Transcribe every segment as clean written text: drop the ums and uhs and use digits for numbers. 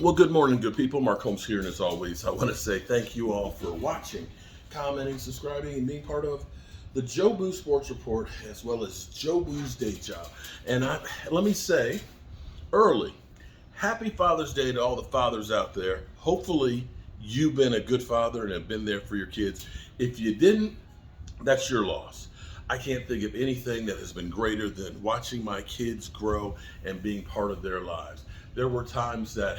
Well, good morning, good people. Mark Holmes here, and as always, I want to say thank you all for watching, commenting, subscribing, and being part of the Joe Boo Sports Report, as well as Joe Boo's Day Job. And let me say early, happy Father's Day to all the fathers out there. Hopefully, you've been a good father and have been there for your kids. If you didn't, that's your loss. I can't think of anything that has been greater than watching my kids grow and being part of their lives. There were times that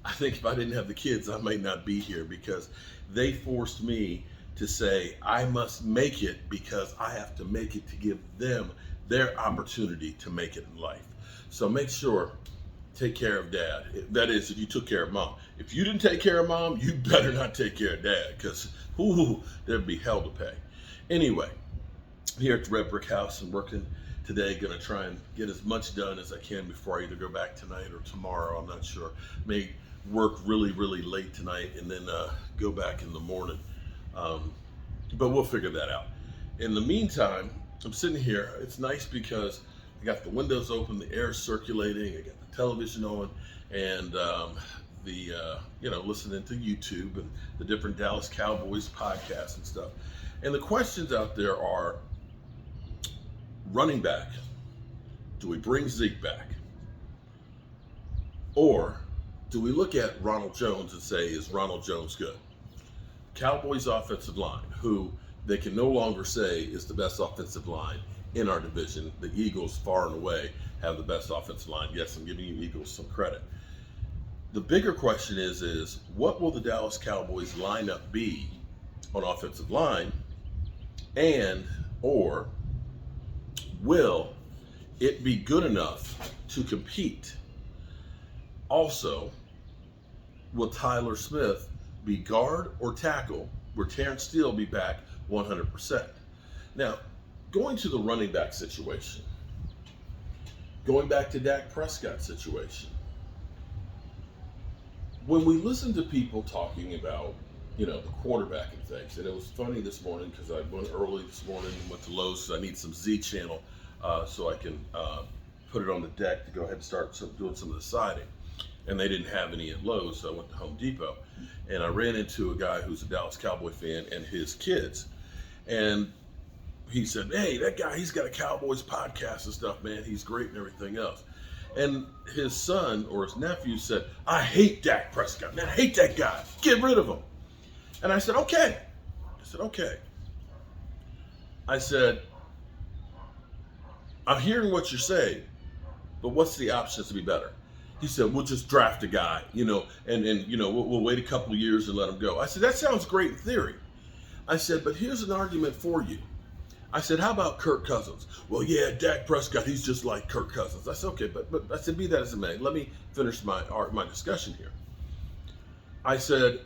I think if I didn't have the kids, I might not be here because they forced me to say, I must make it because I have to make it to give them their opportunity to make it in life. So make sure, take care of dad. That is, if you took care of mom. If you didn't take care of mom, you better not take care of dad because there'd be hell to pay. Anyway, here at the Red Brick House, I'm working today, going to try and get as much done as I can before I either go back tonight or tomorrow. I'm not sure. May work really late tonight and then go back in the morning. But we'll figure that out. In the meantime, I'm sitting here. It's nice because I got the windows open, the air circulating, I got the television on, and listening to YouTube and the different Dallas Cowboys podcasts and stuff. And the questions out there are, running back, do we bring Zeke back? Or do we look at Ronald Jones and say, is Ronald Jones good? Cowboys offensive line, who they can no longer say is the best offensive line in our division. The Eagles far and away have the best offensive line. Yes, I'm giving you Eagles some credit. The bigger question is what will the Dallas Cowboys lineup be on offensive line? And, or will it be good enough to compete? Also, will Tyler Smith be guard or tackle? Will Terrence Steele be back 100%? Now, going to the running back situation, going back to Dak Prescott situation, when we listen to people talking about, the quarterback and things, and it was funny this morning because I went early this morning and went to Lowe's because I need some Z channel so I can put it on the deck to go ahead and start doing some of the siding. And they didn't have any at Lowe's, so I went to Home Depot. And I ran into a guy who's a Dallas Cowboy fan and his kids. And he said, hey, that guy, he's got a Cowboys podcast and stuff, man. He's great and everything else. And his son or his nephew said, I hate Dak Prescott. Man, I hate that guy. Get rid of him. And I said, okay. I said, I'm hearing what you're saying, but what's the options to be better? He said, we'll just draft a guy, and we'll wait a couple of years and let him go. I said, that sounds great in theory. I said, but here's an argument for you. I said, how about Kirk Cousins? Well, yeah, Dak Prescott, he's just like Kirk Cousins. I said, okay, but I said, be that as it may. Let me finish my discussion here. I said,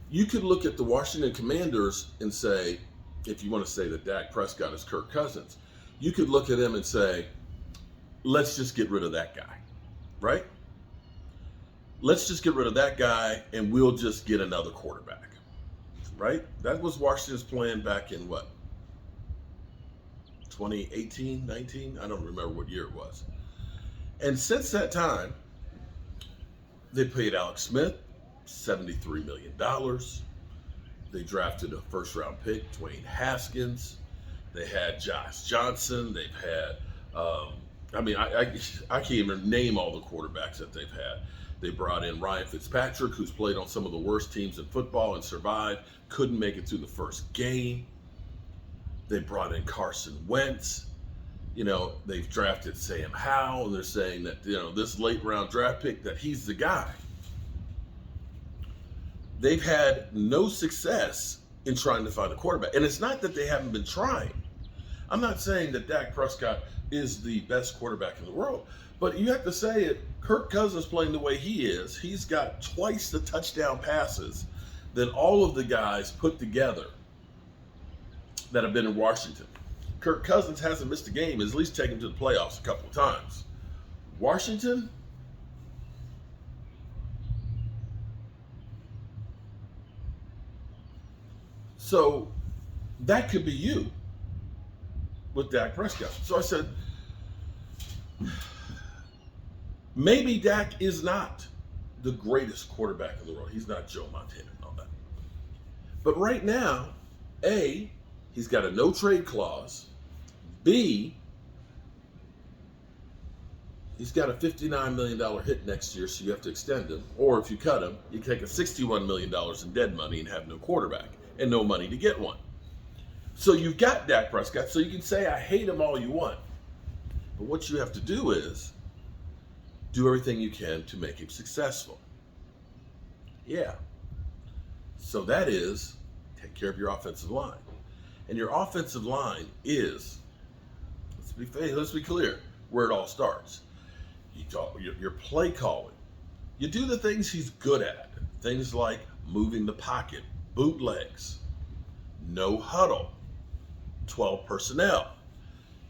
you could look at the Washington Commanders and say, if you want to say that Dak Prescott is Kirk Cousins, you could look at him and say, let's just get rid of that guy, right? Let's just get rid of that guy and we'll just get another quarterback, right? That was Washington's plan back in what? 2018, 19? I don't remember what year it was. And since that time, they paid Alex Smith $73 million. They drafted a first-round pick, Dwayne Haskins. They had Josh Johnson. They've had, I can't even name all the quarterbacks that they've had. They brought in Ryan Fitzpatrick, who's played on some of the worst teams in football and survived, couldn't make it through the first game. They brought in Carson Wentz. They've drafted Sam Howell, and they're saying that, this late-round draft pick, that he's the guy. They've had no success in trying to find a quarterback. And it's not that they haven't been trying. I'm not saying that Dak Prescott is the best quarterback in the world, but you have to say it. Kirk Cousins playing the way he is, he's got twice the touchdown passes than all of the guys put together that have been in Washington. Kirk Cousins hasn't missed a game, has at least taken to the playoffs a couple of times. Washington, so that could be you with Dak Prescott. So I said, maybe Dak is not the greatest quarterback in the world. He's not Joe Montana and all that. But right now, A, he's got a no trade clause. B, he's got a $59 million hit next year, so you have to extend him. Or if you cut him, you take a $61 million in dead money and have no quarterback and no money to get one. So you've got Dak Prescott, so you can say, I hate him all you want. But what you have to do is do everything you can to make him successful. Yeah. So that is take care of your offensive line. And your offensive line is, let's be clear, where it all starts. You talk your play calling. You do the things he's good at. Things like moving the pocket, bootlegs, no huddle, 12 personnel.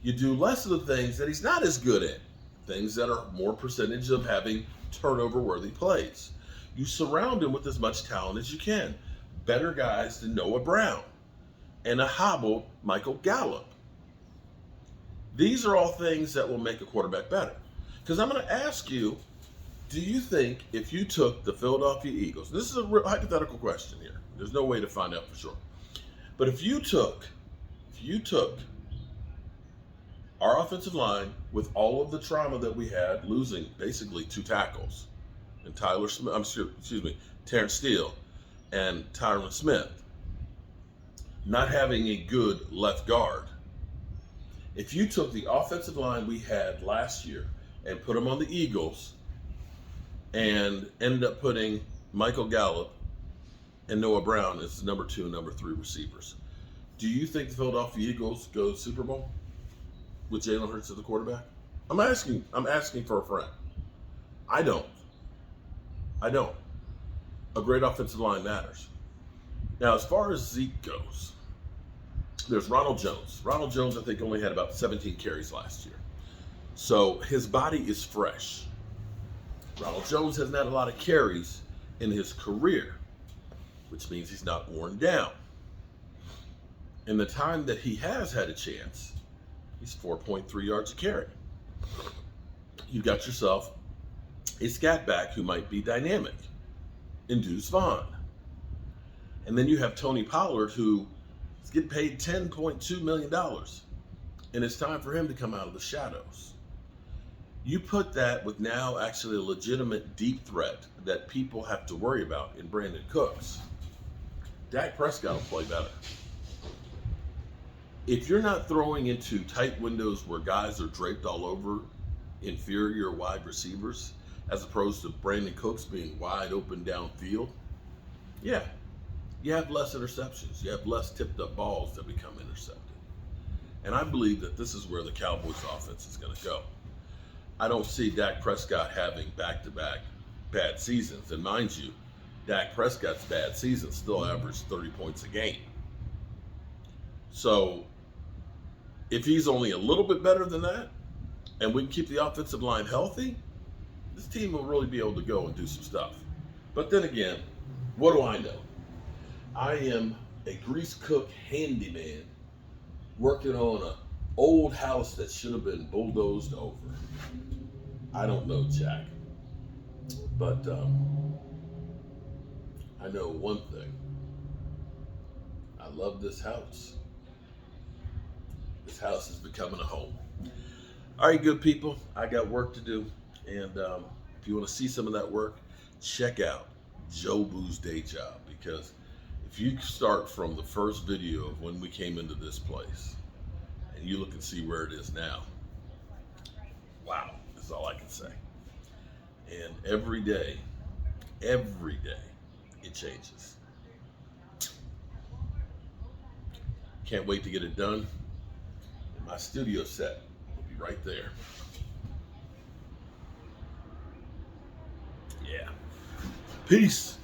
You do less of the things that he's not as good at. Things that are more percentage of having turnover-worthy plays. You surround him with as much talent as you can. Better guys than Noah Brown and a hobbled Michael Gallup. These are all things that will make a quarterback better. Because I'm going to ask you, do you think if you took the Philadelphia Eagles, this is a hypothetical question here. There's no way to find out for sure. But if you took our offensive line with all of the trauma that we had, losing basically 2 tackles, and Terrence Steele and Tyron Smith, not having a good left guard. If you took the offensive line we had last year and put them on the Eagles and ended up putting Michael Gallup and Noah Brown as number 2 and number 3 receivers, do you think the Philadelphia Eagles go to the Super Bowl with Jalen Hurts as the quarterback? I'm asking for a friend. I don't. A great offensive line matters. Now, as far as Zeke goes, there's Ronald Jones. Ronald Jones, I think, only had about 17 carries last year. So his body is fresh. Ronald Jones hasn't had a lot of carries in his career, which means he's not worn down. In the time that he has had a chance, he's 4.3 yards a carry. You got yourself a scat back who might be dynamic in Deuce Vaughn. And then you have Tony Pollard, who is getting paid $10.2 million. And it's time for him to come out of the shadows. You put that with now actually a legitimate deep threat that people have to worry about in Brandon Cooks. Dak Prescott will play better. If you're not throwing into tight windows where guys are draped all over inferior wide receivers, as opposed to Brandon Cooks being wide open downfield, yeah, you have less interceptions. You have less tipped up balls that become intercepted. And I believe that this is where the Cowboys offense is going to go. I don't see Dak Prescott having back-to-back bad seasons. And mind you, Dak Prescott's bad season still averaged 30 points a game. So if he's only a little bit better than that, and we can keep the offensive line healthy, this team will really be able to go and do some stuff. But then again, what do I know? I am a grease cook handyman working on an old house that should have been bulldozed over. I don't know, Jack. But I know one thing. I love this house. This house is becoming a home. All right, good people. I got work to do. And if you want to see some of that work, check out Joe Boo's Day Job. Because if you start from the first video of when we came into this place, and you look and see where it is now, wow, that's all I can say. And every day, it changes. Can't wait to get it done. And my studio set will be right there. Yeah. Peace.